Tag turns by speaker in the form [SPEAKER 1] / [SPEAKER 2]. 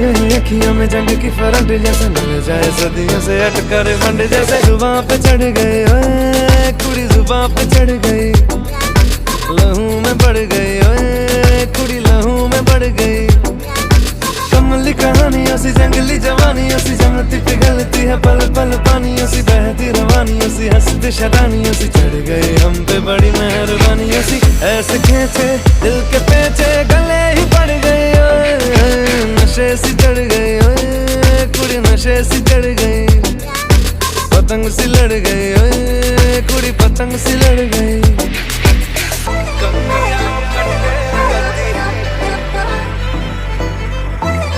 [SPEAKER 1] अखियों में जंग की फरंट जैसे मिल जाए सदियों से अटका रे फंड जैसे जुबां पे चढ़ गए ओए कुड़ी जुबां पे चढ़ गई लहू में बढ़ गई ओए कुड़ी लहू में बढ़ गई कमली कहानियों सी जंगली जवानियों सी जमती पिघलती है पल पल पानियों सी बहती रवानियों सी हंसती शरानियों सी चढ़ गई हम पे बड़ी मेहरबानियों सी ऐसे खींचे दिल के पेचे गले ही पड़ गई ओए नशे सी चढ़ गई ओए कुड़ी नशे सी चढ़ गई पतंग सी लड़ गई ओए कुड़ी पतंग सी लड़ गई।